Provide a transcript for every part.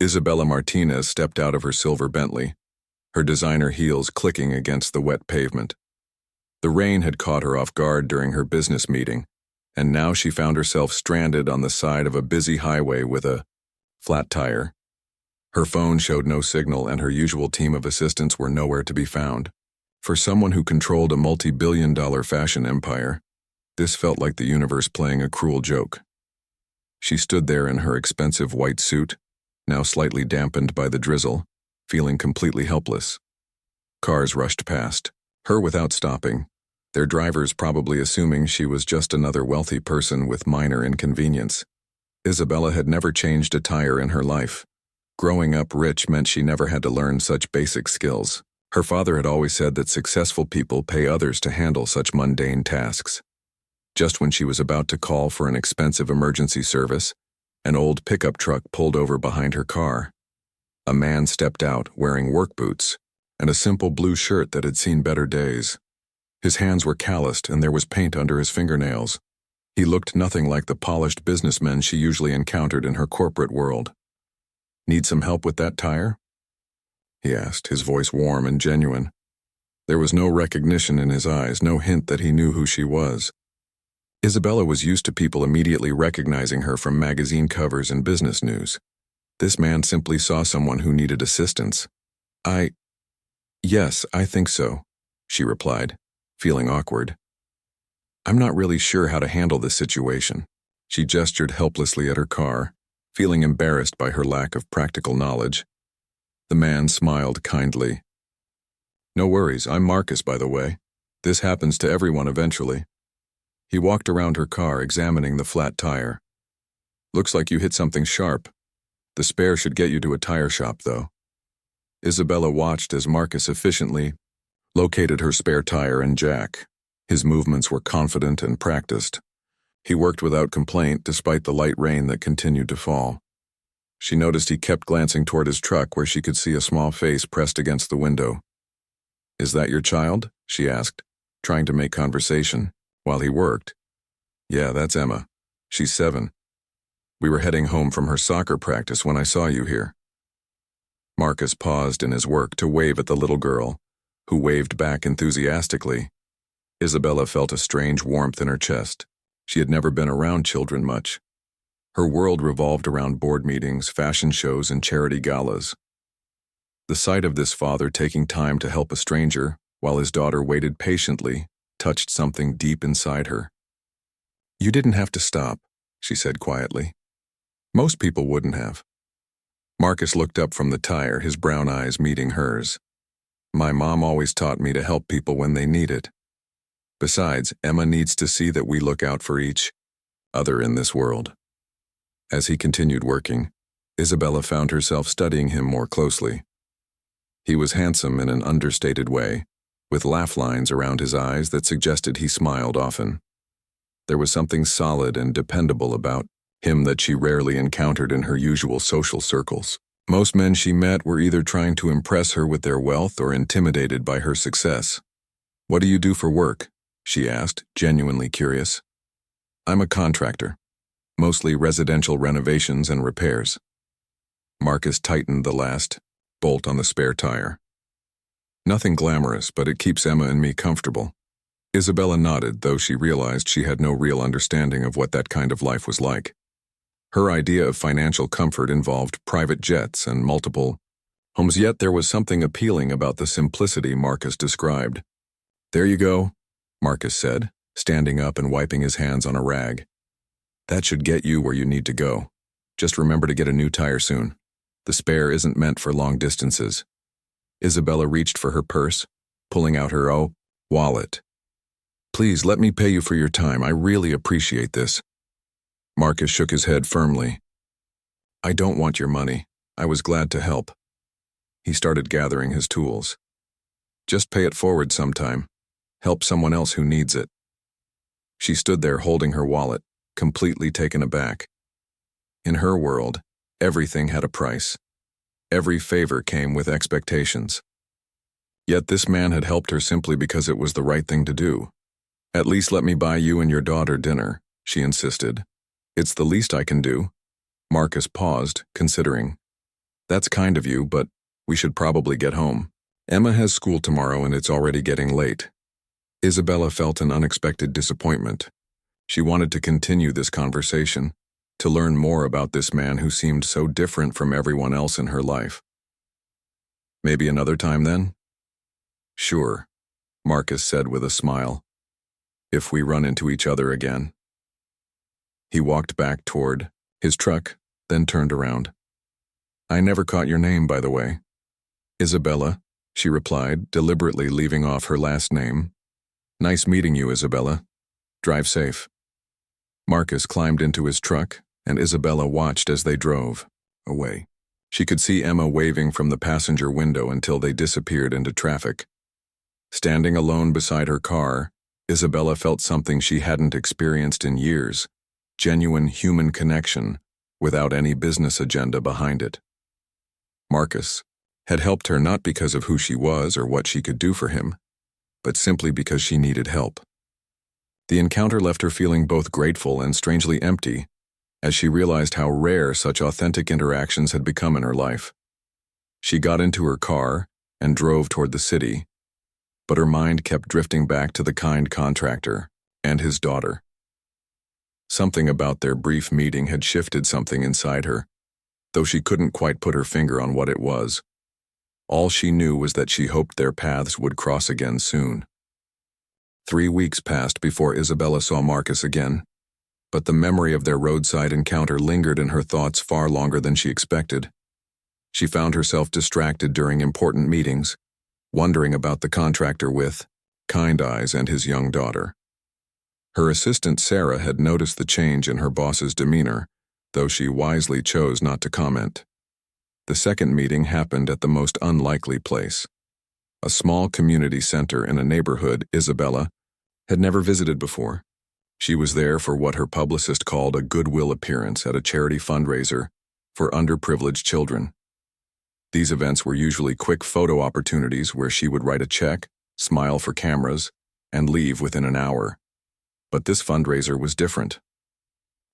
Isabella Martinez stepped out of her silver Bentley, her designer heels clicking against the wet pavement. The rain had caught her off guard during her business meeting, and now she found herself stranded on the side of a busy highway with a flat tire. Her phone showed no signal, and her usual team of assistants were nowhere to be found. For someone who controlled a multi-billion-dollar fashion empire, this felt like the universe playing a cruel joke. She stood there in her expensive white suit, now slightly dampened by the drizzle, feeling completely helpless. Cars rushed past, her without stopping, their drivers probably assuming she was just another wealthy person with minor inconvenience. Isabella had never changed a tire in her life. Growing up rich meant she never had to learn such basic skills. Her father had always said that successful people pay others to handle such mundane tasks. Just when she was about to call for an expensive emergency service, an old pickup truck pulled over behind her car. A man stepped out wearing work boots and a simple blue shirt that had seen better days. His hands were calloused and there was paint under his fingernails. He looked nothing like the polished businessmen she usually encountered in her corporate world. "Need some help with that tire?" he asked, his voice warm and genuine. There was no recognition in his eyes, no hint that he knew who she was. Isabella was used to people immediately recognizing her from magazine covers and business news. This man simply saw someone who needed assistance. Yes, I think so," she replied, feeling awkward. "I'm not really sure how to handle this situation." She gestured helplessly at her car, feeling embarrassed by her lack of practical knowledge. The man smiled kindly. "No worries, I'm Marcus, by the way. This happens to everyone eventually." He walked around her car, examining the flat tire. "Looks like you hit something sharp. The spare should get you to a tire shop, though." Isabella watched as Marcus efficiently located her spare tire and jack. His movements were confident and practiced. He worked without complaint despite the light rain that continued to fall. She noticed he kept glancing toward his truck where she could see a small face pressed against the window. "Is that your child?" she asked, trying to make conversation, while he worked. "Yeah, that's Emma. She's 7. We were heading home from her soccer practice when I saw you here." Marcus paused in his work to wave at the little girl, who waved back enthusiastically. Isabella felt a strange warmth in her chest. She had never been around children much. Her world revolved around board meetings, fashion shows, and charity galas. The sight of this father taking time to help a stranger while his daughter waited patiently touched something deep inside her. "You didn't have to stop," she said quietly. "Most people wouldn't have." Marcus looked up from the tire, his brown eyes meeting hers. "My mom always taught me to help people when they need it. Besides, Emma needs to see that we look out for each other in this world." As he continued working, Isabella found herself studying him more closely. He was handsome in an understated way, with laugh lines around his eyes that suggested he smiled often. There was something solid and dependable about him that she rarely encountered in her usual social circles. Most men she met were either trying to impress her with their wealth or intimidated by her success. "What do you do for work?" she asked, genuinely curious. "I'm a contractor, mostly residential renovations and repairs." Marcus tightened the last bolt on the spare tire. "Nothing glamorous, but it keeps Emma and me comfortable." Isabella nodded, though she realized she had no real understanding of what that kind of life was like. Her idea of financial comfort involved private jets and multiple homes, yet there was something appealing about the simplicity Marcus described. "There you go," Marcus said, standing up and wiping his hands on a rag. "That should get you where you need to go. Just remember to get a new tire soon. The spare isn't meant for long distances." Isabella reached for her purse, pulling out her wallet. "Please let me pay you for your time. I really appreciate this." Marcus shook his head firmly. "I don't want your money. I was glad to help." He started gathering his tools. "Just pay it forward sometime. Help someone else who needs it." She stood there holding her wallet, completely taken aback. In her world, everything had a price. Every favor came with expectations. Yet this man had helped her simply because it was the right thing to do. "At least let me buy you and your daughter dinner," she insisted. "It's the least I can do." Marcus paused, considering. That's kind of you, but we should probably get home. Emma has school tomorrow and it's already getting late. Isabella felt an unexpected disappointment. She wanted to continue this conversation, to learn more about this man who seemed so different from everyone else in her life. Maybe another time then? Sure, Marcus said with a smile. If we run into each other again. He walked back toward his truck, then turned around. I never caught your name, by the way. Isabella, she replied, deliberately leaving off her last name. Nice meeting you, Isabella. Drive safe. Marcus climbed into his truck, and Isabella watched as they drove away. She could see Emma waving from the passenger window until they disappeared into traffic. Standing alone beside her car, Isabella felt something she hadn't experienced in years, genuine human connection, without any business agenda behind it. Marcus had helped her not because of who she was or what she could do for him, but simply because she needed help. The encounter left her feeling both grateful and strangely empty, as she realized how rare such authentic interactions had become in her life. She got into her car and drove toward the city, but her mind kept drifting back to the kind contractor and his daughter. Something about their brief meeting had shifted something inside her, though she couldn't quite put her finger on what it was. All she knew was that she hoped their paths would cross again soon. 3 weeks passed before Isabella saw Marcus again, but the memory of their roadside encounter lingered in her thoughts far longer than she expected. She found herself distracted during important meetings, wondering about the contractor with kind eyes and his young daughter. Her assistant Sarah had noticed the change in her boss's demeanor, though she wisely chose not to comment. The second meeting happened at the most unlikely place, a small community center in a neighborhood Isabella had never visited before. She was there for what her publicist called a goodwill appearance at a charity fundraiser for underprivileged children. These events were usually quick photo opportunities where she would write a check, smile for cameras, and leave within an hour. But this fundraiser was different.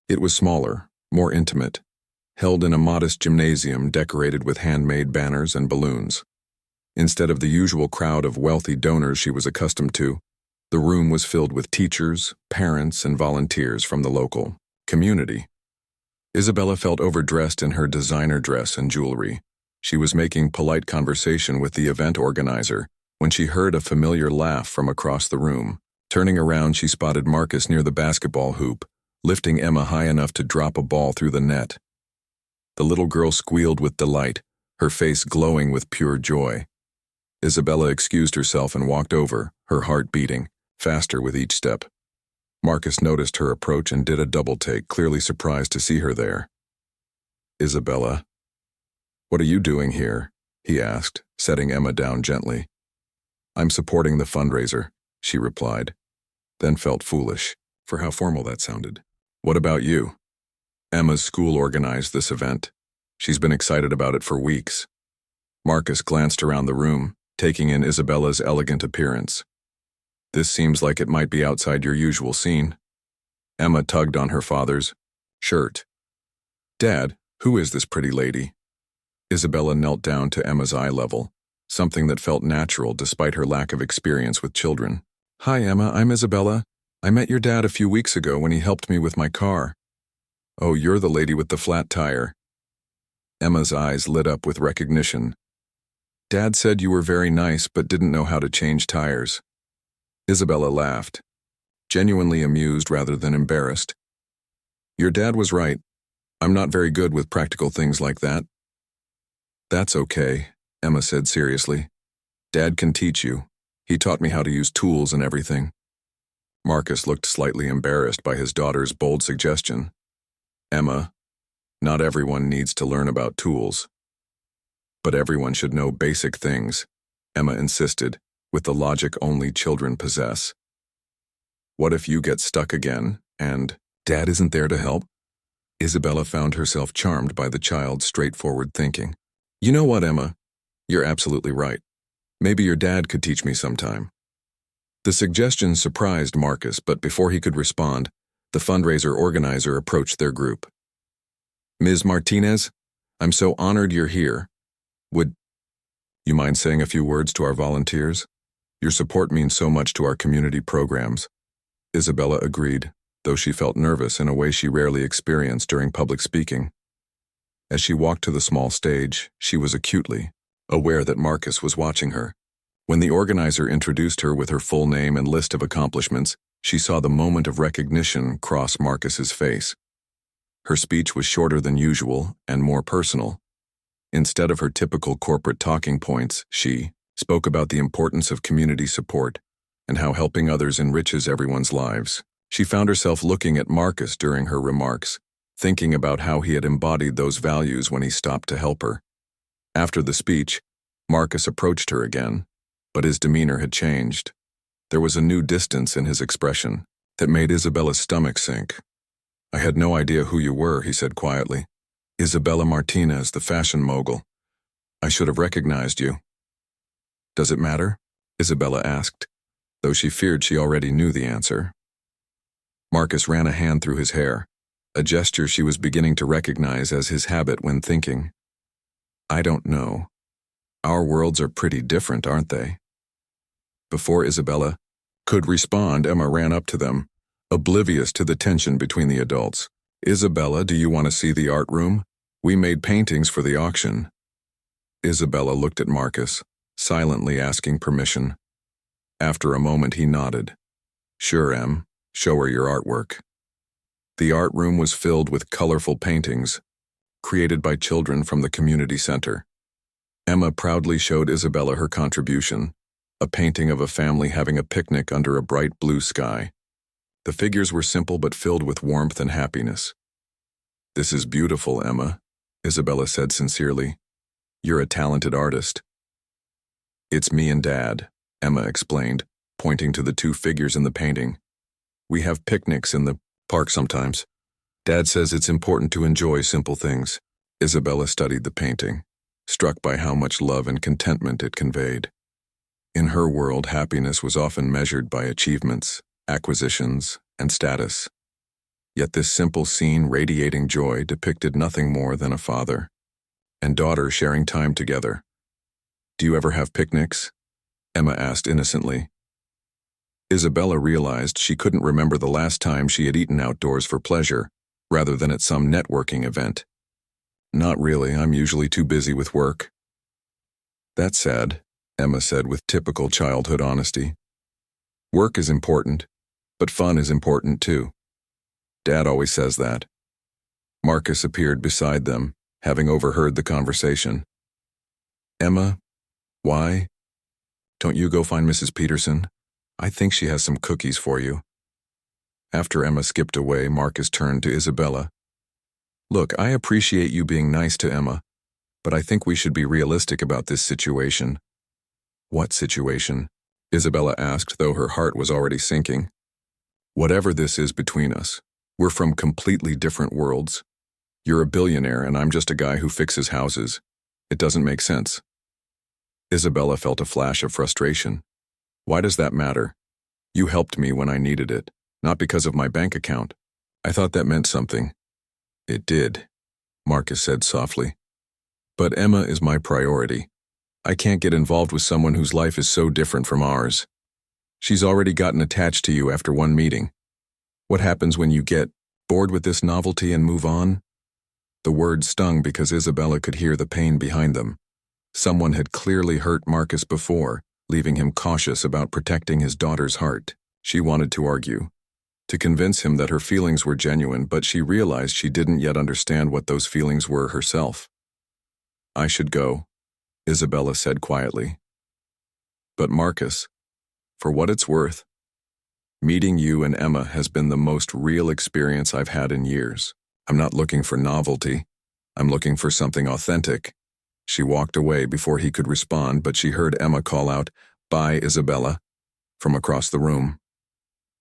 It was smaller, more intimate, held in a modest gymnasium decorated with handmade banners and balloons. Instead of the usual crowd of wealthy donors she was accustomed to, the room was filled with teachers, parents, and volunteers from the local community. Isabella felt overdressed in her designer dress and jewelry. She was making polite conversation with the event organizer when she heard a familiar laugh from across the room. Turning around, she spotted Marcus near the basketball hoop, lifting Emma high enough to drop a ball through the net. The little girl squealed with delight, her face glowing with pure joy. Isabella excused herself and walked over, her heart beating faster with each step. Marcus noticed her approach and did a double take, clearly surprised to see her there. Isabella, what are you doing here? He asked, setting Emma down gently. I'm supporting the fundraiser, she replied, then felt foolish for how formal that sounded. What about you? Emma's school organized this event. She's been excited about it for weeks. Marcus glanced around the room, taking in Isabella's elegant appearance. This seems like it might be outside your usual scene. Emma tugged on her father's shirt. Dad, who is this pretty lady? Isabella knelt down to Emma's eye level, something that felt natural despite her lack of experience with children. Hi, Emma, I'm Isabella. I met your dad a few weeks ago when he helped me with my car. Oh, you're the lady with the flat tire. Emma's eyes lit up with recognition. Dad said you were very nice but didn't know how to change tires. Isabella laughed, genuinely amused rather than embarrassed. Your dad was right. I'm not very good with practical things like that. That's okay, Emma said seriously. Dad can teach you. He taught me how to use tools and everything. Marcus looked slightly embarrassed by his daughter's bold suggestion. Emma, not everyone needs to learn about tools. But everyone should know basic things, Emma insisted, with the logic only children possess. What if you get stuck again, and Dad isn't there to help? Isabella found herself charmed by the child's straightforward thinking. You know what, Emma? You're absolutely right. Maybe your dad could teach me sometime. The suggestion surprised Marcus, but before he could respond, the fundraiser organizer approached their group. Ms. Martinez, I'm so honored you're here. Would you mind saying a few words to our volunteers? Your support means so much to our community programs. Isabella agreed, though she felt nervous in a way she rarely experienced during public speaking. As she walked to the small stage, she was acutely aware that Marcus was watching her. When the organizer introduced her with her full name and list of accomplishments, she saw the moment of recognition cross Marcus's face. Her speech was shorter than usual and more personal. Instead of her typical corporate talking points, she spoke about the importance of community support and how helping others enriches everyone's lives. She found herself looking at Marcus during her remarks, thinking about how he had embodied those values when he stopped to help her. After the speech, Marcus approached her again, but his demeanor had changed. There was a new distance in his expression that made Isabella's stomach sink. I had no idea who you were, he said quietly. Isabella Martinez, the fashion mogul. I should have recognized you. Does it matter? Isabella asked, though she feared she already knew the answer. Marcus ran a hand through his hair, a gesture she was beginning to recognize as his habit when thinking. I don't know. Our worlds are pretty different, aren't they? Before Isabella could respond, Emma ran up to them, oblivious to the tension between the adults. Isabella, do you want to see the art room? We made paintings for the auction. Isabella looked at Marcus, silently asking permission. After a moment, he nodded. Sure, Em. Show her your artwork. The art room was filled with colorful paintings, created by children from the community center. Emma proudly showed Isabella her contribution, a painting of a family having a picnic under a bright blue sky. The figures were simple but filled with warmth and happiness. This is beautiful, Emma, Isabella said sincerely. You're a talented artist. It's me and Dad, Emma explained, pointing to the two figures in the painting. We have picnics in the park sometimes. Dad says it's important to enjoy simple things. Isabella studied the painting, struck by how much love and contentment it conveyed. In her world, happiness was often measured by achievements, acquisitions, and status. Yet this simple scene radiating joy depicted nothing more than a father and daughter sharing time together. Do you ever have picnics? Emma asked innocently. Isabella realized she couldn't remember the last time she had eaten outdoors for pleasure, rather than at some networking event. Not really, I'm usually too busy with work. That's sad, Emma said with typical childhood honesty. Work is important, but fun is important too. Dad always says that. Marcus appeared beside them, having overheard the conversation. Emma, why? Don't you go find Mrs. Peterson? I think she has some cookies for you. After Emma skipped away, Marcus turned to Isabella. Look, I appreciate you being nice to Emma, but I think we should be realistic about this situation. What situation? Isabella asked, though her heart was already sinking. Whatever this is between us, we're from completely different worlds. You're a billionaire and I'm just a guy who fixes houses. It doesn't make sense. Isabella felt a flash of frustration. Why does that matter? You helped me when I needed it, not because of my bank account. I thought that meant something. It did, Marcus said softly. But Emma is my priority. I can't get involved with someone whose life is so different from ours. She's already gotten attached to you after one meeting. What happens when you get bored with this novelty and move on? The words stung because Isabella could hear the pain behind them. Someone had clearly hurt Marcus before, leaving him cautious about protecting his daughter's heart. She wanted to argue, to convince him that her feelings were genuine, but she realized she didn't yet understand what those feelings were herself. I should go, Isabella said quietly. But Marcus, for what it's worth, meeting you and Emma has been the most real experience I've had in years. I'm not looking for novelty. I'm looking for something authentic. She walked away before he could respond, but she heard Emma call out, "Bye, Isabella," from across the room.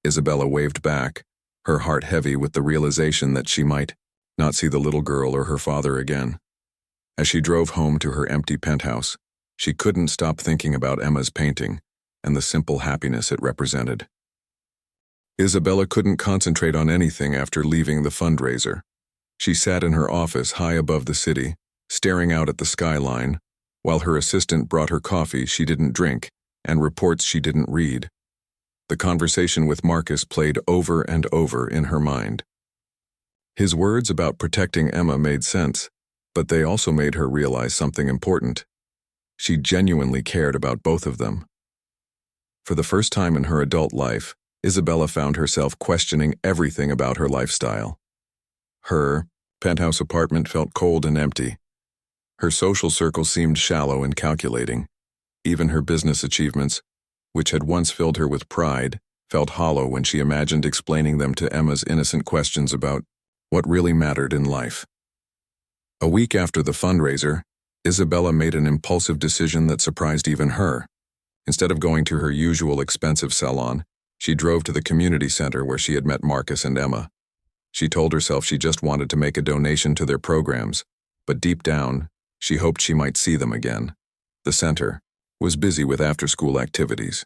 Isabella waved back, her heart heavy with the realization that she might not see the little girl or her father again. As she drove home to her empty penthouse, she couldn't stop thinking about Emma's painting and the simple happiness it represented. Isabella couldn't concentrate on anything after leaving the fundraiser. She sat in her office high above the city, staring out at the skyline, while her assistant brought her coffee she didn't drink and reports she didn't read. The conversation with Marcus played over and over in her mind. His words about protecting Emma made sense, but they also made her realize something important. She genuinely cared about both of them. For the first time in her adult life, Isabella found herself questioning everything about her lifestyle. Her penthouse apartment felt cold and empty. Her social circle seemed shallow and calculating. Even her business achievements, which had once filled her with pride, felt hollow when she imagined explaining them to Emma's innocent questions about what really mattered in life. A week after the fundraiser, Isabella made an impulsive decision that surprised even her. Instead of going to her usual expensive salon, she drove to the community center where she had met Marcus and Emma. She told herself she just wanted to make a donation to their programs, but deep down, she hoped she might see them again. The center was busy with after-school activities.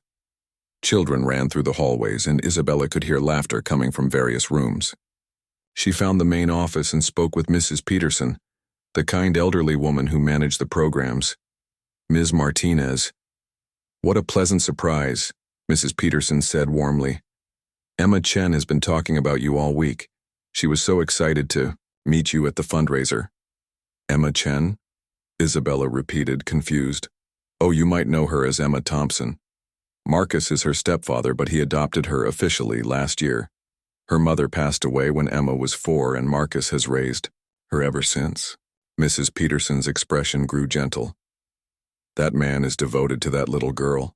Children ran through the hallways, and Isabella could hear laughter coming from various rooms. She found the main office and spoke with Mrs. Peterson, the kind elderly woman who managed the programs. Ms. Martinez. "What a pleasant surprise," Mrs. Peterson said warmly. "Emma Chen has been talking about you all week. She was so excited to meet you at the fundraiser." "Emma Chen?" Isabella repeated, confused. "Oh, you might know her as Emma Thompson. Marcus is her stepfather, but he adopted her officially last year. Her mother passed away when Emma was 4, and Marcus has raised her ever since." Mrs. Peterson's expression grew gentle. "That man is devoted to that little girl.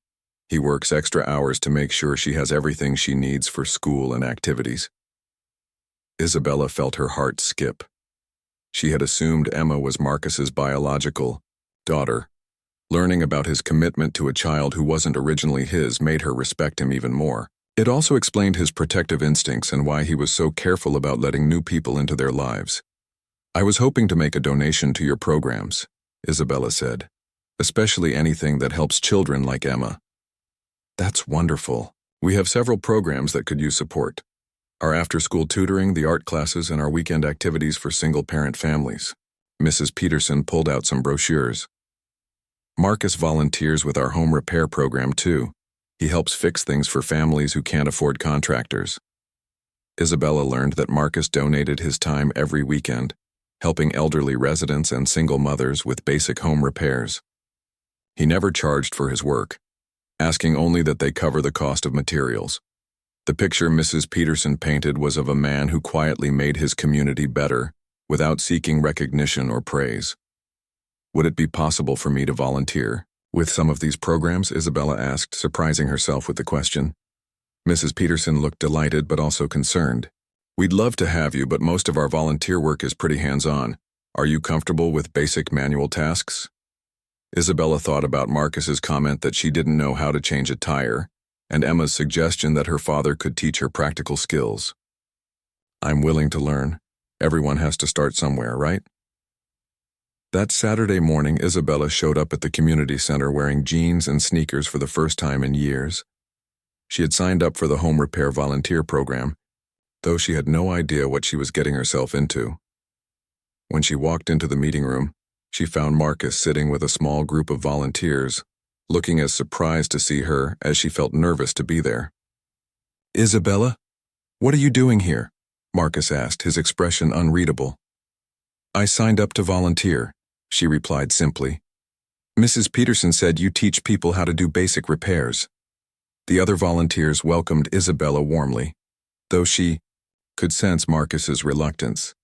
He works extra hours to make sure she has everything she needs for school and activities." Isabella felt her heart skip. She had assumed Emma was Marcus's biological daughter. Learning about his commitment to a child who wasn't originally his made her respect him even more. It also explained his protective instincts and why he was so careful about letting new people into their lives. "I was hoping to make a donation to your programs," Isabella said, "especially anything that helps children like Emma." "That's wonderful. We have several programs that could use support. Our after-school tutoring, the art classes, and our weekend activities for single-parent families." Mrs. Peterson pulled out some brochures. "Marcus volunteers with our home repair program, too. He helps fix things for families who can't afford contractors." Isabella learned that Marcus donated his time every weekend, helping elderly residents and single mothers with basic home repairs. He never charged for his work, asking only that they cover the cost of materials. The picture Mrs. Peterson painted was of a man who quietly made his community better without seeking recognition or praise. "Would it be possible for me to volunteer with some of these programs?" Isabella asked, surprising herself with the question. Mrs. Peterson looked delighted but also concerned. "We'd love to have you, but most of our volunteer work is pretty hands-on. Are you comfortable with basic manual tasks?" Isabella thought about Marcus's comment that she didn't know how to change a tire, and Emma's suggestion that her father could teach her practical skills. "I'm willing to learn. Everyone has to start somewhere, right?" That Saturday morning, Isabella showed up at the community center wearing jeans and sneakers for the first time in years. She had signed up for the home repair volunteer program, though she had no idea what she was getting herself into. When she walked into the meeting room, she found Marcus sitting with a small group of volunteers, looking as surprised to see her as she felt nervous to be there. "Isabella, what are you doing here?" Marcus asked, his expression unreadable. "I signed up to volunteer," she replied simply. "Mrs. Peterson said you teach people how to do basic repairs." The other volunteers welcomed Isabella warmly, though she could sense Marcus's reluctance.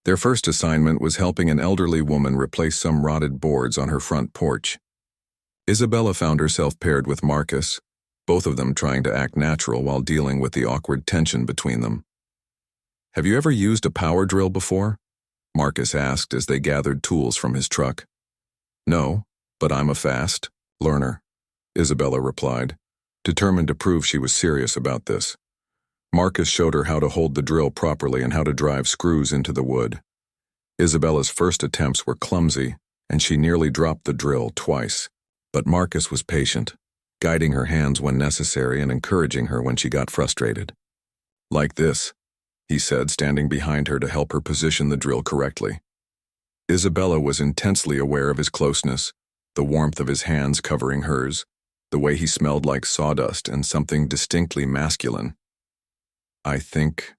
Their first assignment was helping an elderly woman replace some rotted boards on her front porch. Isabella found herself paired with Marcus, both of them trying to act natural while dealing with the awkward tension between them. "Have you ever used a power drill before?" Marcus asked as they gathered tools from his truck. "No, but I'm a fast learner," Isabella replied, determined to prove she was serious about this. Marcus showed her how to hold the drill properly and how to drive screws into the wood. Isabella's first attempts were clumsy, and she nearly dropped the drill twice, but Marcus was patient, guiding her hands when necessary and encouraging her when she got frustrated. "Like this," he said, standing behind her to help her position the drill correctly. Isabella was intensely aware of his closeness, the warmth of his hands covering hers, the way he smelled like sawdust and something distinctly masculine. "I think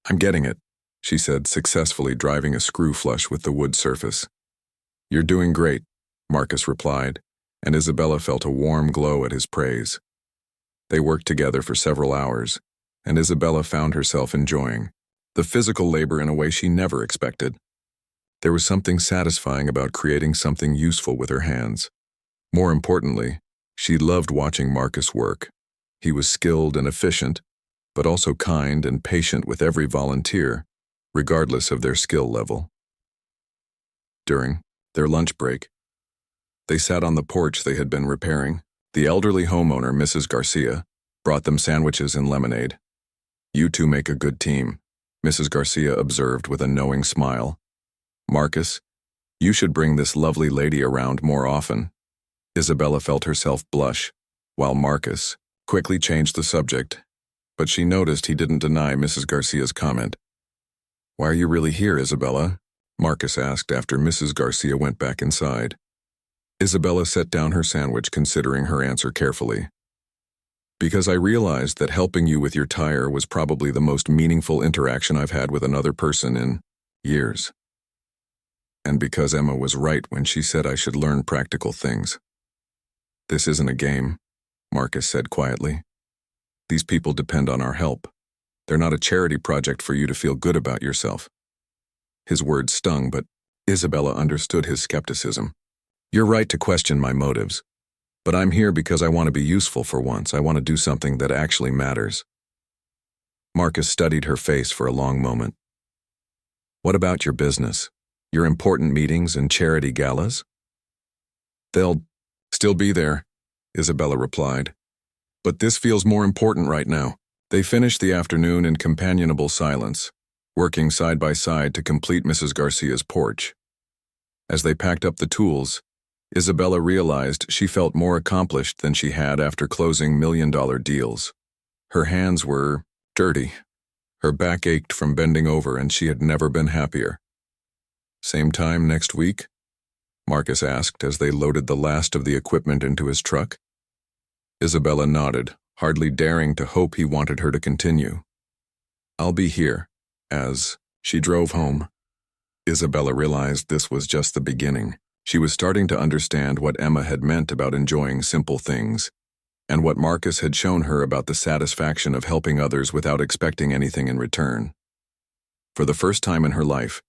I'm getting it," she said, successfully driving a screw flush with the wood surface. "You're doing great," Marcus replied, and Isabella felt a warm glow at his praise. They worked together for several hours, and Isabella found herself enjoying the physical labor in a way she never expected. There was something satisfying about creating something useful with her hands. More importantly, she loved watching Marcus work. He was skilled and efficient, but also kind and patient with every volunteer, regardless of their skill level. During their lunch break, they sat on the porch they had been repairing. The elderly homeowner, Mrs. Garcia, brought them sandwiches and lemonade. "You two make a good team," Mrs. Garcia observed with a knowing smile. "Marcus, you should bring this lovely lady around more often." Isabella felt herself blush, while Marcus quickly changed the subject, but she noticed he didn't deny Mrs. Garcia's comment. "Why are you really here, Isabella?" Marcus asked after Mrs. Garcia went back inside. Isabella set down her sandwich, considering her answer carefully. "Because I realized that helping you with your tire was probably the most meaningful interaction I've had with another person in years. And because Emma was right when she said I should learn practical things." "This isn't a game," Marcus said quietly. "These people depend on our help. They're not a charity project for you to feel good about yourself." His words stung, but Isabella understood his skepticism. "You're right to question my motives, but I'm here because I want to be useful for once. I want to do something that actually matters." Marcus studied her face for a long moment. "What about your business? Your important meetings and charity galas?" "They'll still be there," Isabella replied. "But this feels more important right now." They finished the afternoon in companionable silence, working side by side to complete Mrs. Garcia's porch. As they packed up the tools, Isabella realized she felt more accomplished than she had after closing million-dollar deals. Her hands were dirty. Her back ached from bending over, and she had never been happier. "Same time next week?" Marcus asked as they loaded the last of the equipment into his truck. Isabella nodded, hardly daring to hope he wanted her to continue. "I'll be here." As she drove home, Isabella realized this was just the beginning. She was starting to understand what Emma had meant about enjoying simple things, and what Marcus had shown her about the satisfaction of helping others without expecting anything in return. For the first time in her life,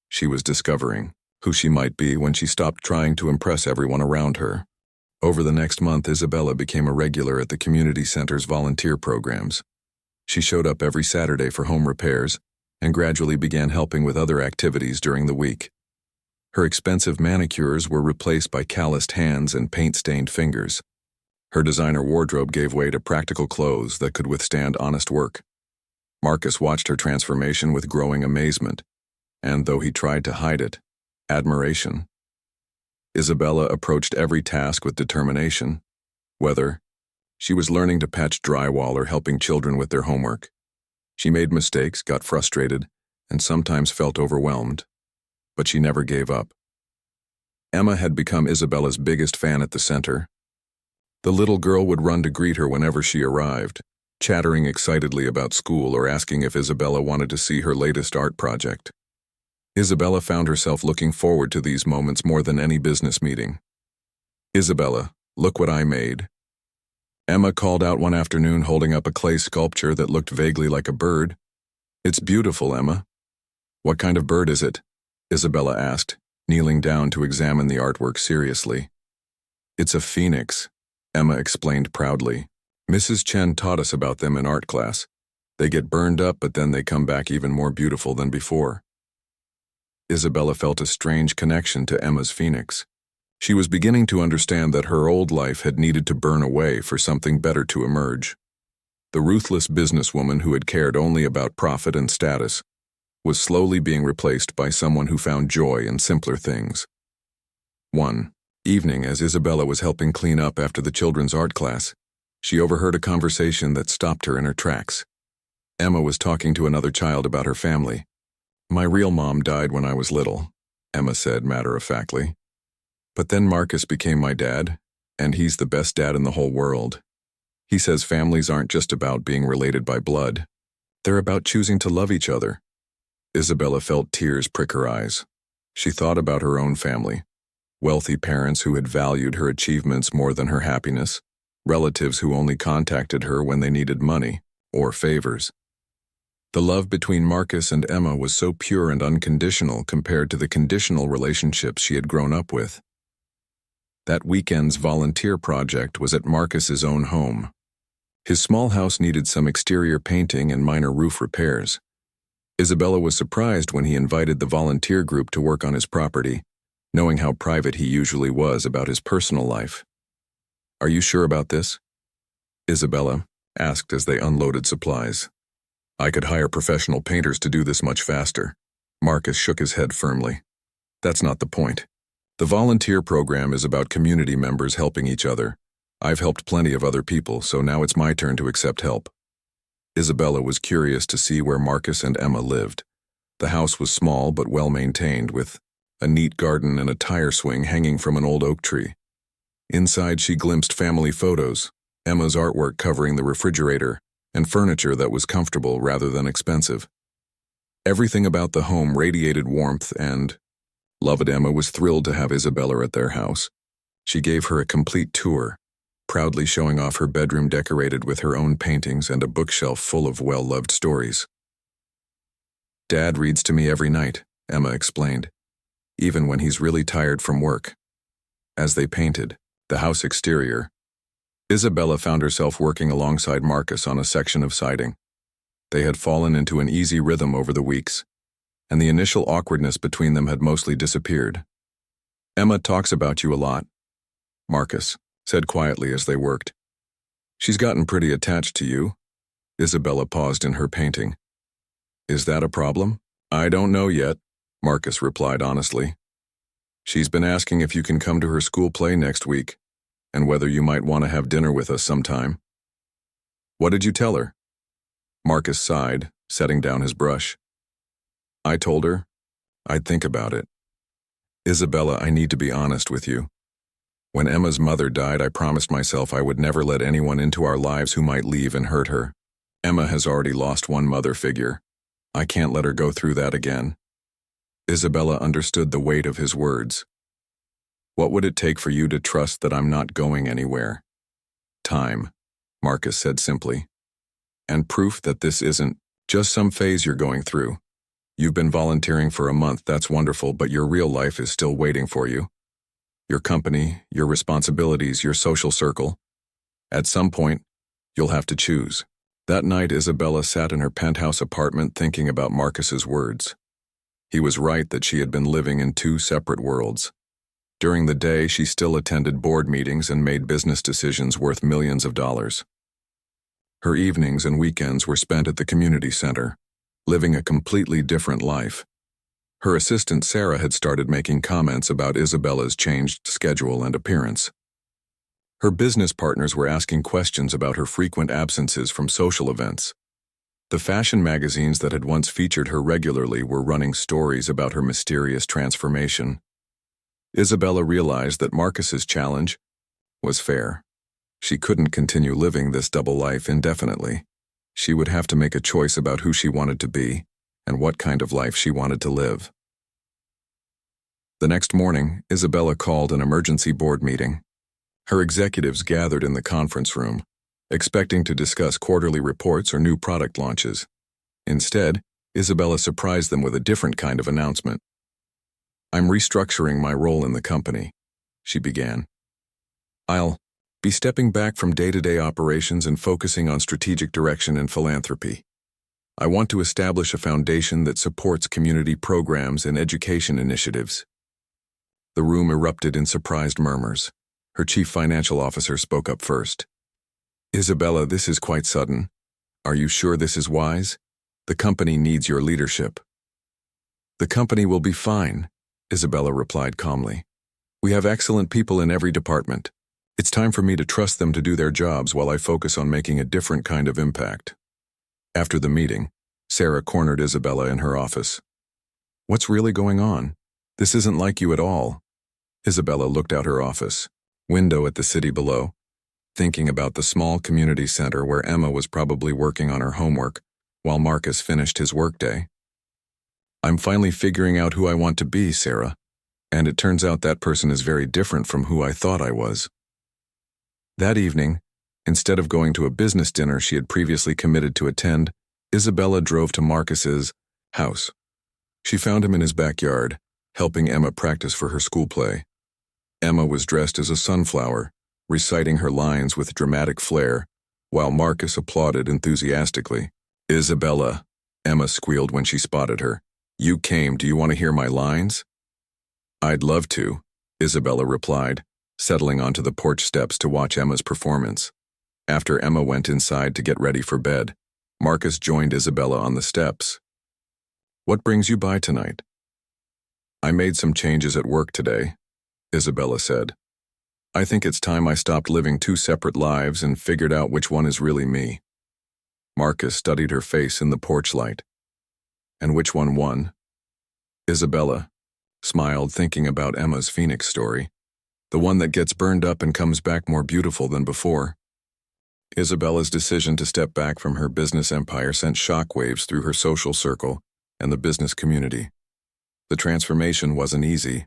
she was discovering who she might be when she stopped trying to impress everyone around her. Over the next month, Isabella became a regular at the community center's volunteer programs. She showed up every Saturday for home repairs and gradually began helping with other activities during the week. Her expensive manicures were replaced by calloused hands and paint-stained fingers. Her designer wardrobe gave way to practical clothes that could withstand honest work. Marcus watched her transformation with growing amazement, and though he tried to hide it, admiration. Isabella approached every task with determination, whether she was learning to patch drywall or helping children with their homework. She made mistakes, got frustrated, and sometimes felt overwhelmed, but she never gave up. Emma had become Isabella's biggest fan at the center. The little girl would run to greet her whenever she arrived, chattering excitedly about school or asking if Isabella wanted to see her latest art project. Isabella found herself looking forward to these moments more than any business meeting. "Isabella, look what I made." Emma called out one afternoon, holding up a clay sculpture that looked vaguely like a bird. "It's beautiful, Emma." "What kind of bird is it?" Isabella asked, kneeling down to examine the artwork seriously. "It's a phoenix," Emma explained proudly. "Mrs. Chen taught us about them in art class. They get burned up, but then they come back even more beautiful than before." Isabella felt a strange connection to Emma's phoenix. She was beginning to understand that her old life had needed to burn away for something better to emerge. The ruthless businesswoman who had cared only about profit and status was slowly being replaced by someone who found joy in simpler things. One evening, as Isabella was helping clean up after the children's art class, she overheard a conversation that stopped her in her tracks. Emma was talking to another child about her family. "My real mom died when I was little. Emma said matter-of-factly. But then Marcus became my dad, and he's the best dad in the whole world. He says families aren't just about being related by blood. They're about choosing to love each other. Isabella felt tears prick her eyes. She thought about her own family. Wealthy parents who had valued her achievements more than her happiness. Relatives who only contacted her when they needed money or favors. The love between Marcus and Emma was so pure and unconditional compared to the conditional relationships she had grown up with. That weekend's volunteer project was at Marcus's own home. His small house needed some exterior painting and minor roof repairs. Isabella was surprised when he invited the volunteer group to work on his property, knowing how private he usually was about his personal life. "Are you sure about this?" Isabella asked as they unloaded supplies. "I could hire professional painters to do this much faster." Marcus shook his head firmly. "That's not the point. The volunteer program is about community members helping each other. I've helped plenty of other people, so now it's my turn to accept help." Isabella was curious to see where Marcus and Emma lived. The house was small but well-maintained, with a neat garden and a tire swing hanging from an old oak tree. Inside she glimpsed family photos, Emma's artwork covering the refrigerator, and furniture that was comfortable rather than expensive. Everything about the home radiated warmth and beloved Emma was thrilled to have Isabella at their house. She gave her a complete tour, proudly showing off her bedroom decorated with her own paintings and a bookshelf full of well-loved stories. "Dad reads to me every night," Emma explained, "even when he's really tired from work." As they painted the house exterior, Isabella found herself working alongside Marcus on a section of siding. They had fallen into an easy rhythm over the weeks, and the initial awkwardness between them had mostly disappeared. "Emma talks about you a lot," Marcus said quietly as they worked. "She's gotten pretty attached to you." Isabella paused in her painting. "Is that a problem?" "I don't know yet," Marcus replied honestly. "She's been asking if you can come to her school play next week, and whether you might want to have dinner with us sometime." "What did you tell her?" Marcus sighed, setting down his brush. "I told her I'd think about it. Isabella, I need to be honest with you. When Emma's mother died, I promised myself I would never let anyone into our lives who might leave and hurt her. Emma has already lost one mother figure. I can't let her go through that again." Isabella understood the weight of his words. "What would it take for you to trust that I'm not going anywhere?" "Time," Marcus said simply. "And proof that this isn't just some phase you're going through. You've been volunteering for a month, that's wonderful, but your real life is still waiting for you. Your company, your responsibilities, your social circle. At some point, you'll have to choose." That night, Isabella sat in her penthouse apartment thinking about Marcus's words. He was right that she had been living in two separate worlds. During the day, she still attended board meetings and made business decisions worth millions of dollars. Her evenings and weekends were spent at the community center, living a completely different life. Her assistant Sarah had started making comments about Isabella's changed schedule and appearance. Her business partners were asking questions about her frequent absences from social events. The fashion magazines that had once featured her regularly were running stories about her mysterious transformation. Isabella realized that Marcus's challenge was fair. She couldn't continue living this double life indefinitely. She would have to make a choice about who she wanted to be and what kind of life she wanted to live. The next morning, Isabella called an emergency board meeting. Her executives gathered in the conference room, expecting to discuss quarterly reports or new product launches. Instead, Isabella surprised them with a different kind of announcement. "I'm restructuring my role in the company," she began. "I'll be stepping back from day-to-day operations and focusing on strategic direction and philanthropy. I want to establish a foundation that supports community programs and education initiatives." The room erupted in surprised murmurs. Her chief financial officer spoke up first. "Isabella, this is quite sudden. Are you sure this is wise? The company needs your leadership." "The company will be fine," Isabella replied calmly. "We have excellent people in every department. It's time for me to trust them to do their jobs while I focus on making a different kind of impact." After the meeting, Sarah cornered Isabella in her office. "What's really going on?" This isn't like you at all. Isabella looked out her office, window at the city below, thinking about the small community center where Emma was probably working on her homework while Marcus finished his workday. I'm finally figuring out who I want to be, Sarah, and it turns out that person is very different from who I thought I was. That evening, instead of going to a business dinner she had previously committed to attend, Isabella drove to Marcus's house. She found him in his backyard, helping Emma practice for her school play. Emma was dressed as a sunflower, reciting her lines with dramatic flair, while Marcus applauded enthusiastically. Isabella, Emma squealed when she spotted her. You came, do you want to hear my lines? I'd love to, Isabella replied, settling onto the porch steps to watch Emma's performance. After Emma went inside to get ready for bed, Marcus joined Isabella on the steps. What brings you by tonight? I made some changes at work today, Isabella said. I think it's time I stopped living two separate lives and figured out which one is really me. Marcus studied her face in the porch light. And which one won? Isabella smiled, thinking about Emma's phoenix story. The one that gets burned up and comes back more beautiful than before. Isabella's decision to step back from her business empire sent shockwaves through her social circle and the business community. The transformation wasn't easy.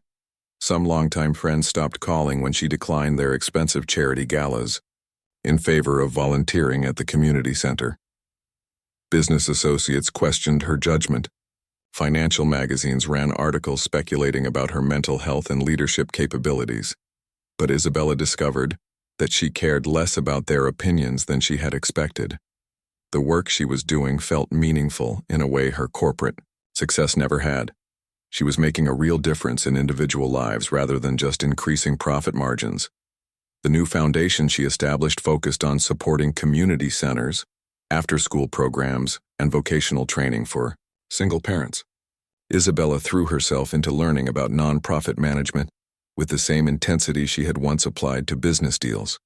Some longtime friends stopped calling when she declined their expensive charity galas in favor of volunteering at the community center. Business associates questioned her judgment. Financial magazines ran articles speculating about her mental health and leadership capabilities. But Isabella discovered that she cared less about their opinions than she had expected. The work she was doing felt meaningful in a way her corporate success never had. She was making a real difference in individual lives rather than just increasing profit margins. The new foundation she established focused on supporting community centers, after-school programs, and vocational training for single parents. Isabella threw herself into learning about nonprofit management with the same intensity she had once applied to business deals.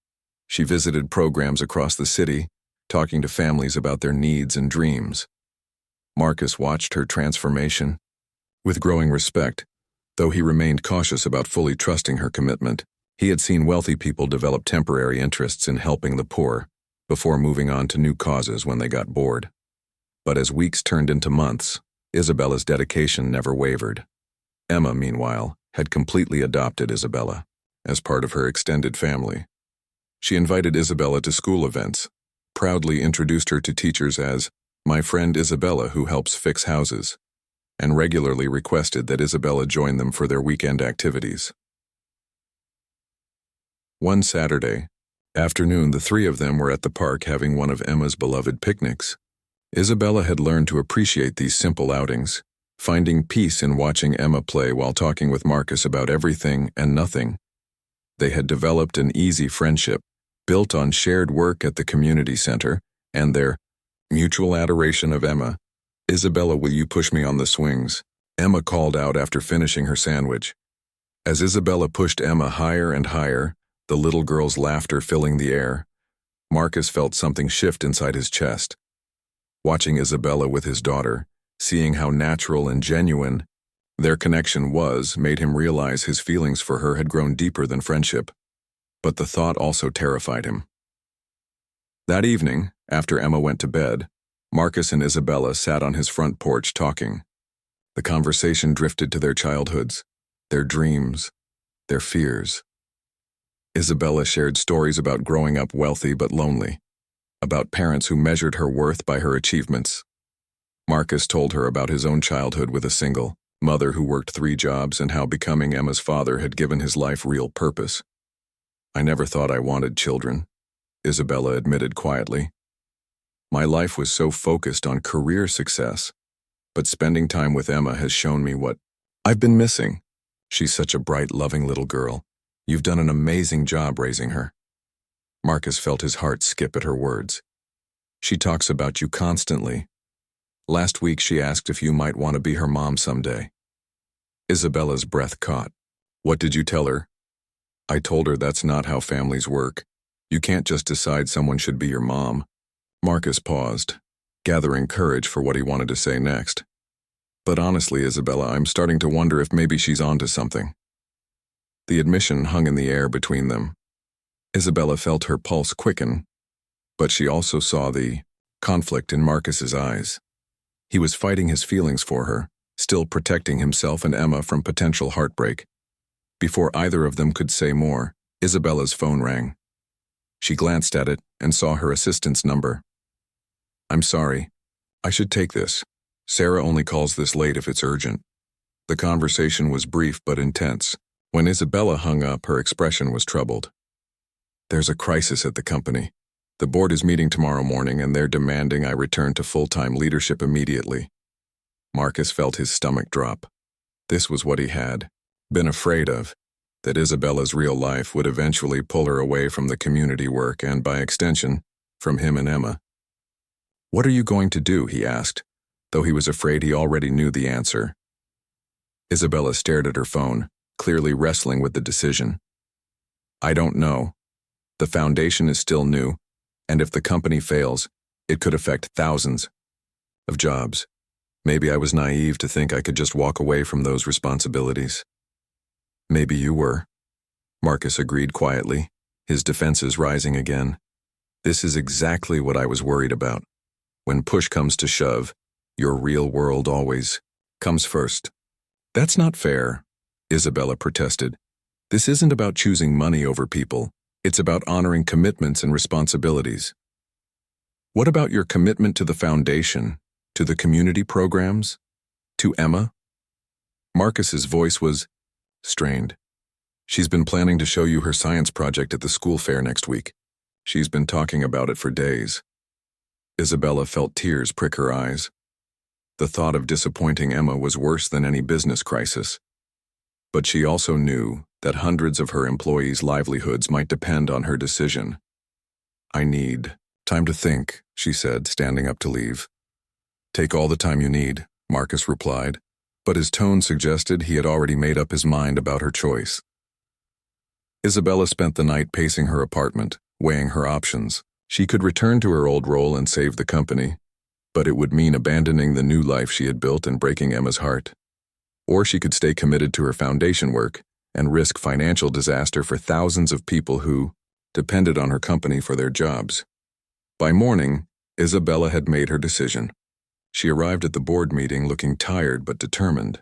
She visited programs across the city, talking to families about their needs and dreams. Marcus watched her transformation with growing respect, though he remained cautious about fully trusting her commitment. He had seen wealthy people develop temporary interests in helping the poor before moving on to new causes when they got bored. But as weeks turned into months, Isabella's dedication never wavered. Emma, meanwhile, had completely adopted Isabella as part of her extended family. She invited Isabella to school events, proudly introduced her to teachers as my friend Isabella who helps fix houses, and regularly requested that Isabella join them for their weekend activities. One Saturday afternoon, the three of them were at the park having one of Emma's beloved picnics. Isabella had learned to appreciate these simple outings, finding peace in watching Emma play while talking with Marcus about everything and nothing. They had developed an easy friendship, built on shared work at the community center, and their mutual adoration of Emma. Isabella, will you push me on the swings? Emma called out after finishing her sandwich. As Isabella pushed Emma higher and higher, the little girl's laughter filling the air, Marcus felt something shift inside his chest. Watching Isabella with his daughter, seeing how natural and genuine their connection was, made him realize his feelings for her had grown deeper than friendship. But the thought also terrified him. That evening, after Emma went to bed, Marcus and Isabella sat on his front porch talking. The conversation drifted to their childhoods, their dreams, their fears. Isabella shared stories about growing up wealthy but lonely, about parents who measured her worth by her achievements. Marcus told her about his own childhood with a single mother who worked 3 jobs and how becoming Emma's father had given his life real purpose. I never thought I wanted children, Isabella admitted quietly. My life was so focused on career success, but spending time with Emma has shown me what I've been missing. She's such a bright, loving little girl. You've done an amazing job raising her. Marcus felt his heart skip at her words. She talks about you constantly. Last week she asked if you might want to be her mom someday. Isabella's breath caught. What did you tell her? I told her that's not how families work. You can't just decide someone should be your mom. Marcus paused, gathering courage for what he wanted to say next. But honestly, Isabella, I'm starting to wonder if maybe she's onto something. The admission hung in the air between them. Isabella felt her pulse quicken, but she also saw the conflict in Marcus's eyes. He was fighting his feelings for her, still protecting himself and Emma from potential heartbreak. Before either of them could say more, Isabella's phone rang. She glanced at it and saw her assistant's number. "I'm sorry. I should take this. Sarah only calls this late if it's urgent." The conversation was brief but intense. When Isabella hung up, her expression was troubled. "There's a crisis at the company. The board is meeting tomorrow morning and they're demanding I return to full-time leadership immediately." Marcus felt his stomach drop. This was what he had been afraid of, that Isabella's real life would eventually pull her away from the community work and, by extension, from him and Emma. "What are you going to do?" he asked, though he was afraid he already knew the answer. Isabella stared at her phone, clearly wrestling with the decision. "I don't know. The foundation is still new, and if the company fails, it could affect thousands of jobs. Maybe I was naive to think I could just walk away from those responsibilities." "Maybe you were," Marcus agreed quietly, his defenses rising again. "This is exactly what I was worried about. When push comes to shove, your real world always comes first." "That's not fair," Isabella protested. "This isn't about choosing money over people. It's about honoring commitments and responsibilities." "What about your commitment to the foundation, to the community programs, to Emma?" Marcus's voice was strained. "She's been planning to show you her science project at the school fair next week. She's been talking about it for days." Isabella felt tears prick her eyes. The thought of disappointing Emma was worse than any business crisis. But she also knew that hundreds of her employees' livelihoods might depend on her decision. "I need time to think," she said, standing up to leave. "Take all the time you need," Marcus replied, but his tone suggested he had already made up his mind about her choice. Isabella spent the night pacing her apartment, weighing her options. She could return to her old role and save the company, but it would mean abandoning the new life she had built and breaking Emma's heart. Or she could stay committed to her foundation work and risk financial disaster for thousands of people who depended on her company for their jobs. By morning, Isabella had made her decision. She arrived at the board meeting looking tired but determined.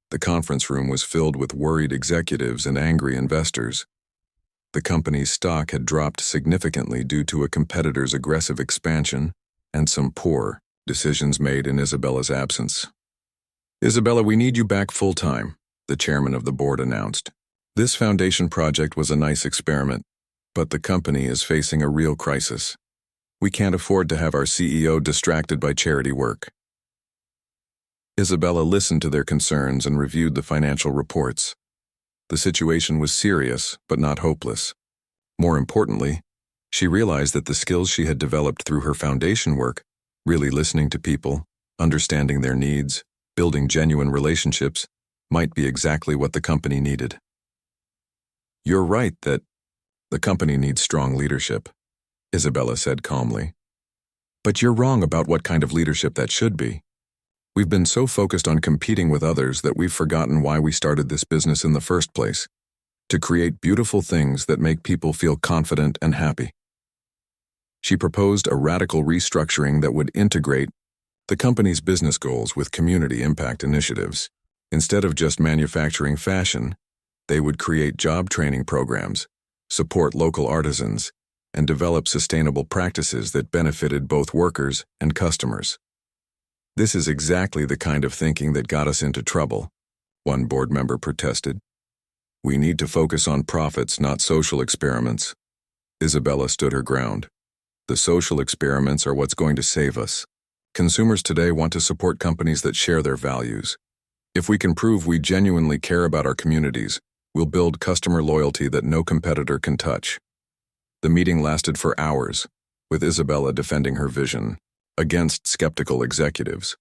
The conference room was filled with worried executives and angry investors. The company's stock had dropped significantly due to a competitor's aggressive expansion and some poor decisions made in Isabella's absence. "Isabella, we need you back full-time," the chairman of the board announced. "This foundation project was a nice experiment, but the company is facing a real crisis. We can't afford to have our CEO distracted by charity work." Isabella listened to their concerns and reviewed the financial reports. The situation was serious, but not hopeless. More importantly, she realized that the skills she had developed through her foundation work, really listening to people, understanding their needs, building genuine relationships, might be exactly what the company needed. "You're right that the company needs strong leadership," Isabella said calmly. "But you're wrong about what kind of leadership that should be. We've been so focused on competing with others that we've forgotten why we started this business in the first place, to create beautiful things that make people feel confident and happy." She proposed a radical restructuring that would integrate the company's business goals with community impact initiatives. Instead of just manufacturing fashion, they would create job training programs, support local artisans, and develop sustainable practices that benefited both workers and customers. "This is exactly the kind of thinking that got us into trouble," one board member protested. "We need to focus on profits, not social experiments." Isabella stood her ground. "The social experiments are what's going to save us. Consumers today want to support companies that share their values. If we can prove we genuinely care about our communities, we'll build customer loyalty that no competitor can touch." The meeting lasted for hours, with Isabella defending her vision against skeptical executives.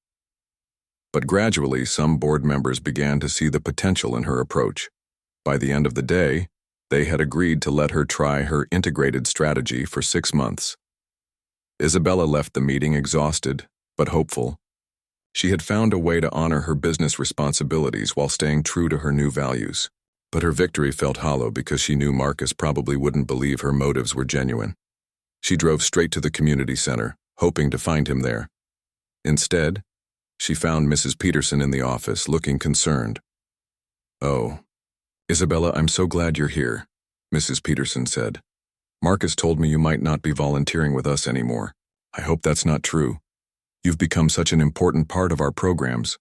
But gradually, some board members began to see the potential in her approach. By the end of the day, they had agreed to let her try her integrated strategy for 6 months. Isabella left the meeting exhausted, but hopeful. She had found a way to honor her business responsibilities while staying true to her new values. But her victory felt hollow because she knew Marcus probably wouldn't believe her motives were genuine. She drove straight to the community center, hoping to find him there. Instead, she found Mrs. Peterson in the office, looking concerned. "Oh, Isabella, I'm so glad you're here," Mrs. Peterson said. "Marcus told me you might not be volunteering with us anymore. I hope that's not true. You've become such an important part of our programs."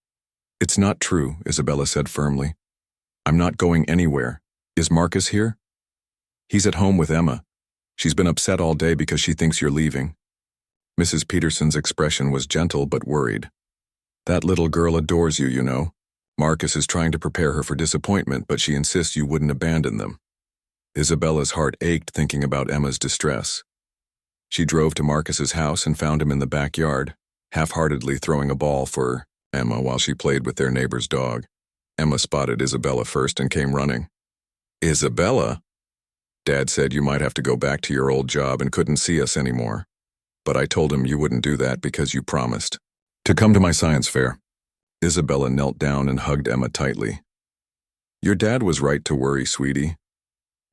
"It's not true," Isabella said firmly. "I'm not going anywhere. Is Marcus here?" "He's at home with Emma. She's been upset all day because she thinks you're leaving." Mrs. Peterson's expression was gentle but worried. "That little girl adores you, you know. Marcus is trying to prepare her for disappointment, but she insists you wouldn't abandon them." Isabella's heart ached thinking about Emma's distress. She drove to Marcus's house and found him in the backyard, half-heartedly throwing a ball for Emma while she played with their neighbor's dog. Emma spotted Isabella first and came running. "Isabella? Dad said you might have to go back to your old job and couldn't see us anymore. But I told him you wouldn't do that because you promised to come to my science fair." Isabella knelt down and hugged Emma tightly. "Your dad was right to worry, sweetie.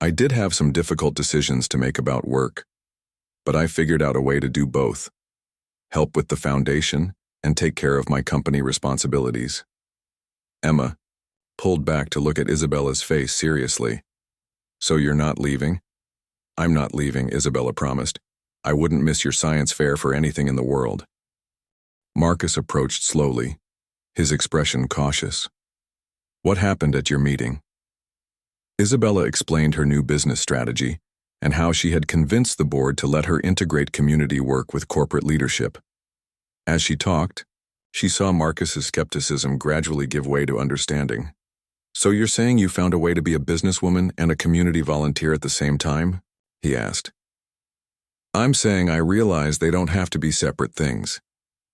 I did have some difficult decisions to make about work, but I figured out a way to do both. Help with the foundation and take care of my company responsibilities." Emma pulled back to look at Isabella's face seriously. "So you're not leaving?" "I'm not leaving," Isabella promised. "I wouldn't miss your science fair for anything in the world." Marcus approached slowly, his expression cautious. "What happened at your meeting?" Isabella explained her new business strategy and how she had convinced the board to let her integrate community work with corporate leadership. As she talked, she saw Marcus's skepticism gradually give way to understanding. "So you're saying you found a way to be a businesswoman and a community volunteer at the same time?" he asked. "I'm saying I realize they don't have to be separate things,"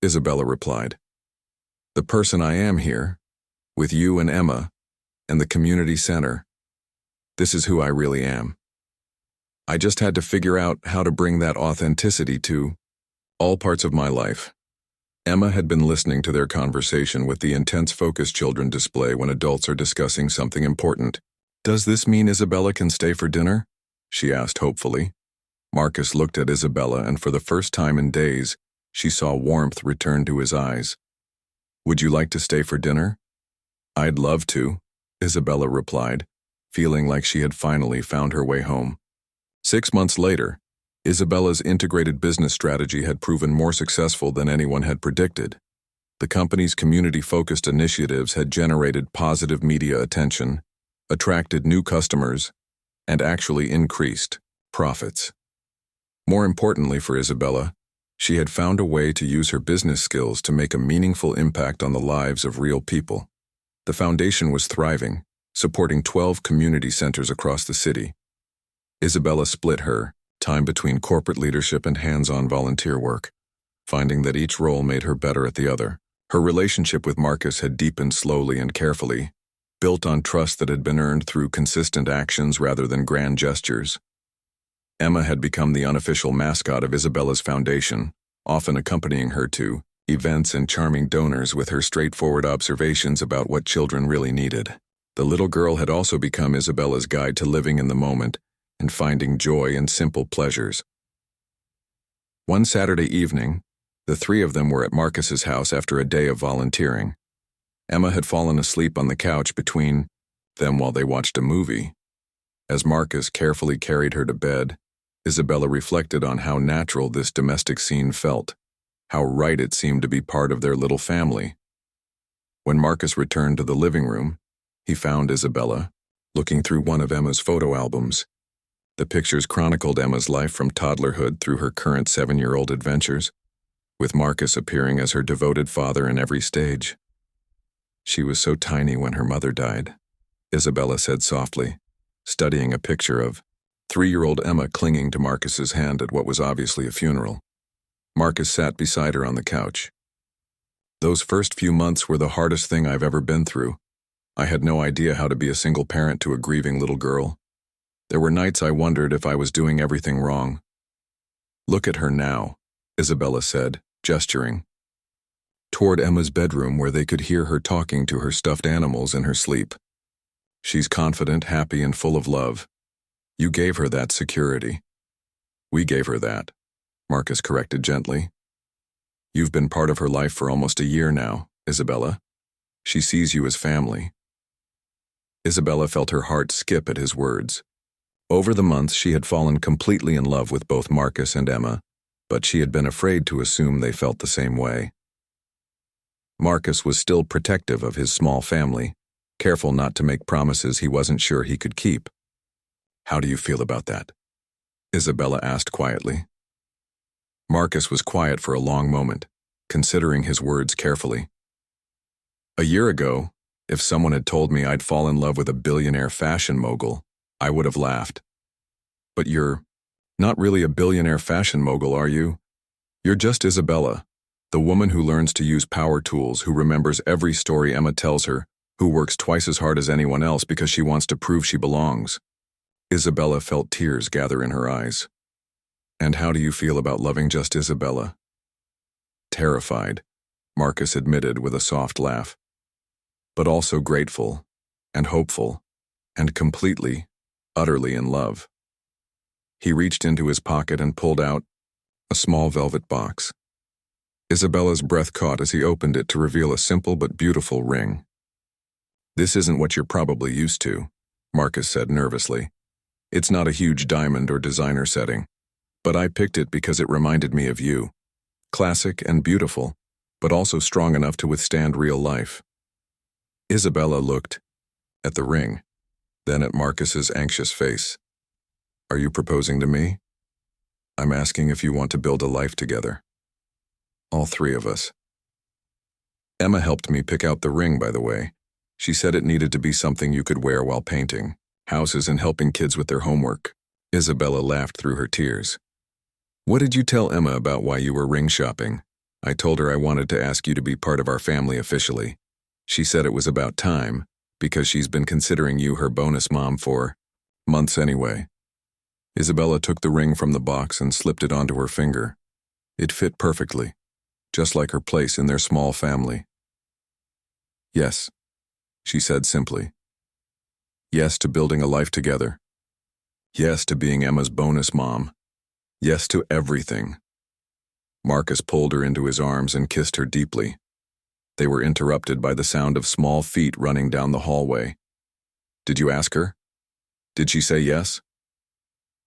Isabella replied. "The person I am here, with you and Emma, and the community center, this is who I really am. I just had to figure out how to bring that authenticity to all parts of my life." Emma had been listening to their conversation with the intense focus children display when adults are discussing something important. "Does this mean Isabella can stay for dinner?" she asked hopefully. Marcus looked at Isabella, and for the first time in days, she saw warmth return to his eyes. "Would you like to stay for dinner?" "I'd love to," Isabella replied, feeling like she had finally found her way home. 6 months later, Isabella's integrated business strategy had proven more successful than anyone had predicted. The company's community-focused initiatives had generated positive media attention, attracted new customers, and actually increased profits. More importantly for Isabella, she had found a way to use her business skills to make a meaningful impact on the lives of real people. The foundation was thriving, supporting 12 community centers across the city. Isabella split her time between corporate leadership and hands-on volunteer work, finding that each role made her better at the other. Her relationship with Marcus had deepened slowly and carefully, built on trust that had been earned through consistent actions rather than grand gestures. Emma had become the unofficial mascot of Isabella's foundation, often accompanying her to events and charming donors with her straightforward observations about what children really needed. The little girl had also become Isabella's guide to living in the moment and finding joy in simple pleasures. One Saturday evening, the three of them were at Marcus's house after a day of volunteering. Emma had fallen asleep on the couch between them while they watched a movie. As Marcus carefully carried her to bed, Isabella reflected on how natural this domestic scene felt, how right it seemed to be part of their little family. When Marcus returned to the living room, he found Isabella looking through one of Emma's photo albums. The pictures chronicled Emma's life from toddlerhood through her current 7-year-old adventures, with Marcus appearing as her devoted father in every stage. "She was so tiny when her mother died," Isabella said softly, studying a picture of 3-year-old Emma clinging to Marcus's hand at what was obviously a funeral. Marcus sat beside her on the couch. "Those first few months were the hardest thing I've ever been through. I had no idea how to be a single parent to a grieving little girl. There were nights I wondered if I was doing everything wrong." "Look at her now," Isabella said, gesturing. toward Emma's bedroom where they could hear her talking to her stuffed animals in her sleep. She's confident, happy, and full of love. You gave her that security. We gave her that, Marcus corrected gently. You've been part of her life for almost a year now, Isabella. She sees you as family. Isabella felt her heart skip at his words. Over the months, she had fallen completely in love with both Marcus and Emma, but she had been afraid to assume they felt the same way. Marcus was still protective of his small family, careful not to make promises he wasn't sure he could keep. How do you feel about that? Isabella asked quietly. Marcus was quiet for a long moment, considering his words carefully. A year ago, if someone had told me I'd fall in love with a billionaire fashion mogul, I would have laughed. But you're not really a billionaire fashion mogul, are you? You're just Isabella, the woman who learns to use power tools, who remembers every story Emma tells her, who works twice as hard as anyone else because she wants to prove she belongs. Isabella felt tears gather in her eyes. And how do you feel about loving just Isabella? Terrified, Marcus admitted with a soft laugh. But also grateful, and hopeful, and completely, utterly in love. He reached into his pocket and pulled out a small velvet box. Isabella's breath caught as he opened it to reveal a simple but beautiful ring. This isn't what you're probably used to, Marcus said nervously. It's not a huge diamond or designer setting, but I picked it because it reminded me of you. Classic and beautiful, but also strong enough to withstand real life. Isabella looked at the ring, then at Marcus's anxious face. Are you proposing to me? I'm asking if you want to build a life together. All three of us. Emma helped me pick out the ring, by the way. She said it needed to be something you could wear while painting houses and helping kids with their homework. Isabella laughed through her tears. What did you tell Emma about why you were ring shopping? I told her I wanted to ask you to be part of our family officially. She said it was about time, because she's been considering you her bonus mom for months anyway. Isabella took the ring from the box and slipped it onto her finger. It fit perfectly, just like her place in their small family. Yes, she said simply. Yes to building a life together. Yes to being Emma's bonus mom. Yes to everything. Marcus pulled her into his arms and kissed her deeply. They were interrupted by the sound of small feet running down the hallway. Did you ask her? Did she say yes?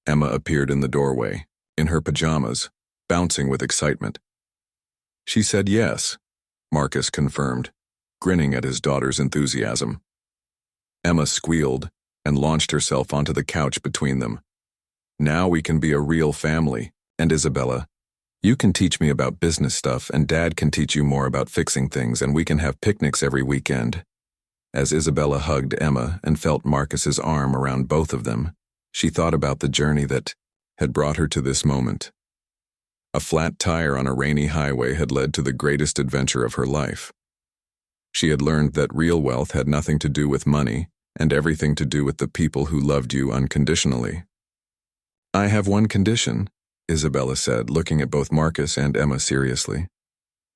Emma appeared in the doorway, in her pajamas, bouncing with excitement. She said yes, Marcus confirmed, grinning at his daughter's enthusiasm. Emma squealed and launched herself onto the couch between them. Now we can be a real family, and Isabella, you can teach me about business stuff and Dad can teach you more about fixing things, and we can have picnics every weekend. As Isabella hugged Emma and felt Marcus's arm around both of them, she thought about the journey that had brought her to this moment. A flat tire on a rainy highway had led to the greatest adventure of her life. She had learned that real wealth had nothing to do with money and everything to do with the people who loved you unconditionally. I have one condition, Isabella said, looking at both Marcus and Emma seriously.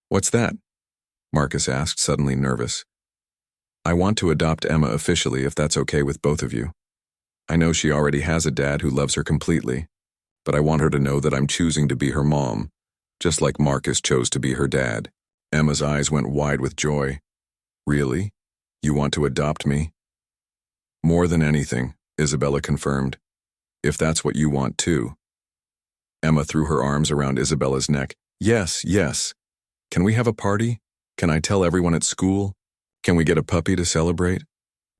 What's that? Marcus asked, suddenly nervous. I want to adopt Emma officially, if that's okay with both of you. I know she already has a dad who loves her completely, but I want her to know that I'm choosing to be her mom, just like Marcus chose to be her dad. Emma's eyes went wide with joy. Really? You want to adopt me? More than anything, Isabella confirmed. If that's what you want too. Emma threw her arms around Isabella's neck. Yes, yes. Can we have a party? Can I tell everyone at school? Can we get a puppy to celebrate?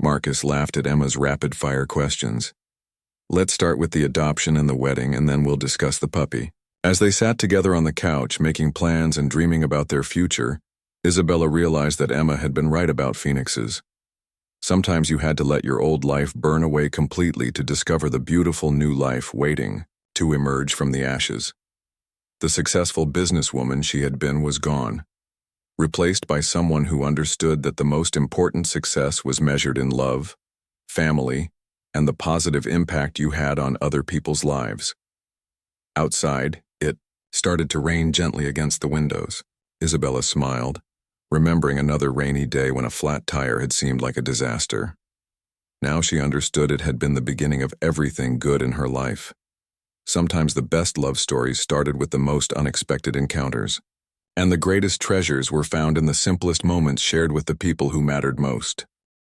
Marcus laughed at Emma's rapid-fire questions. Let's start with the adoption and the wedding, and then we'll discuss the puppy. As they sat together on the couch, making plans and dreaming about their future, Isabella realized that Emma had been right about phoenixes. Sometimes you had to let your old life burn away completely to discover the beautiful new life waiting to emerge from the ashes. The successful businesswoman she had been was gone, replaced by someone who understood that the most important success was measured in love, family, and the positive impact you had on other people's lives. Outside, it started to rain gently against the windows. Isabella smiled, remembering another rainy day when a flat tire had seemed like a disaster. Now she understood it had been the beginning of everything good in her life. Sometimes the best love stories started with the most unexpected encounters, and the greatest treasures were found in the simplest moments shared with the people who mattered most.